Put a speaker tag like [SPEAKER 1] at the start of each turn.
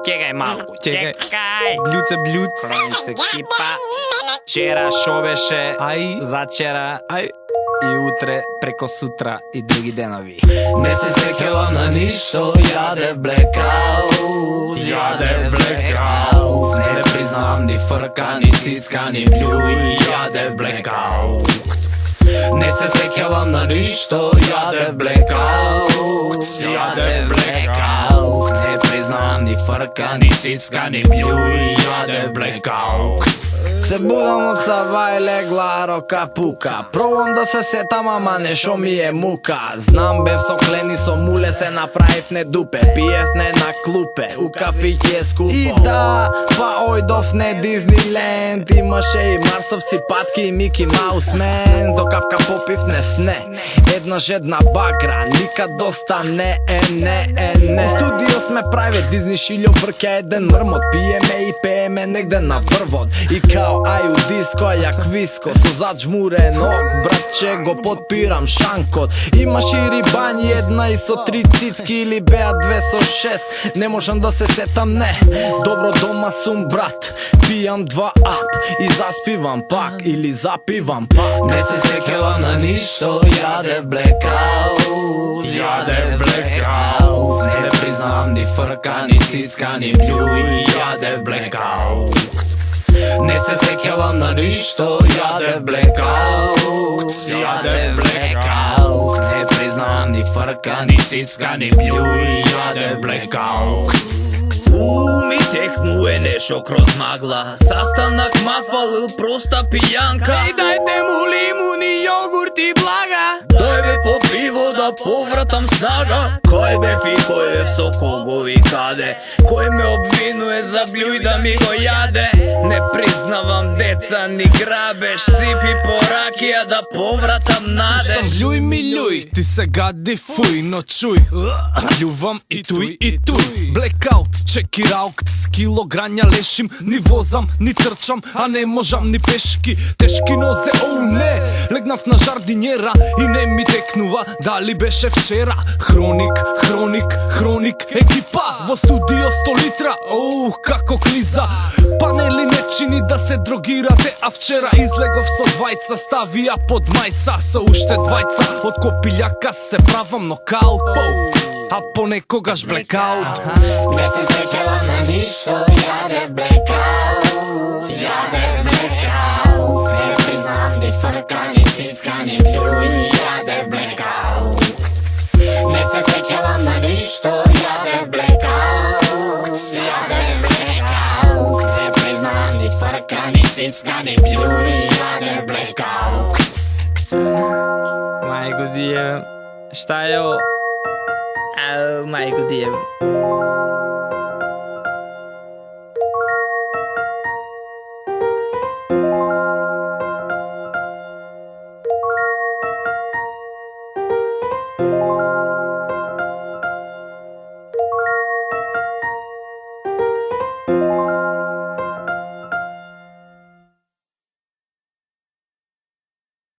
[SPEAKER 1] Кегај малку, чекај.
[SPEAKER 2] Блюц.
[SPEAKER 1] Хронице кипа. Вчера шо беше, зачера, и утре преко сутра и други денови.
[SPEAKER 2] Не се сеќавам на ништо, јадев blackout. Не признавам ни фрка, ни цицка, ни блюи, јадев blackout. Не се сеќавам на ништо, јадев blackout. Не признавам ни фрка, ни цицка, ни блюи, јадев blackout.
[SPEAKER 3] Се будам од сава и легла рока пука. Пробам да се сетам, ама нешо ми е мука. Знам бев со клени, со муле се направив не дупе. Пиев не на клупе, у кафиќи е скупо. И да, па ојдов не Дизниленд. Имаше и марсовци, патки и Мики Маус мен. До капка попив не сне, една багра, никад доста не. У студио сме праве Дизни шилјо врке еден мрмот. Пиеме и пееме негде на врвот. И као ају диско, јак виско, со заџмурен ок, братче го подпирам шанкот. Има шири бањи, една и со 3 цицки, или беа 2 со 6. Не можам да се сетам, не. Добро дома сум, брат. Пијам 2 ап и заспивам пак, или запивам пак.
[SPEAKER 2] Не се сеќавам на ништо, јадев blackout. Не признавам ни фрка, ни цицка, ни блюи, јадев blackout. Не се сеќавам на ништо, јадев blackout. Не признавам ни фрка, ни цицка, ни блюи, јадев blackout.
[SPEAKER 4] Ми текнуе нешо кроз магла. Sastanak махвалил проста пијанка.
[SPEAKER 3] Ей, дајте му лимуни, јогурт и блага.
[SPEAKER 4] Дојбе по пиво да повратам снага. Кој бев и кој бев со кого и каде. Кој ме обвинуе за блюј да ми го јаде. Не признавам деца ни грабеш. Сипи по ракија да повратам надеж.
[SPEAKER 2] Блюј ми љуј, ти се гади фуј, но чуј. Љувам и туј и туј. Blackout, чеки раукт, с килограња лешим. Ни возам, ни трчам, а не можам ни пешки. Тешки нозе, оу не. Легнав на жардинјера и не ми текнува дали беше вчера. Хроник, екипа во студио 100 литра. Оу, како клиза. Панели не чини да се дрогирате, а вчера излегов со двајца, ставија под мајца. Со уште двајца, од копилјака се правам нокаут. А понекогаш blackout.
[SPEAKER 5] Не се сеќавам на ништо, јадев blackout. Не признавам ни фрка, ни цицка, ни блюи, јадев blackout. Не се сеќавам на ништо, јадев blackout. Не признавам ни фрка, ни цицка, ни блюи, јадев blackout.
[SPEAKER 1] Мајко ти е, шта е ово? Мајко ти е.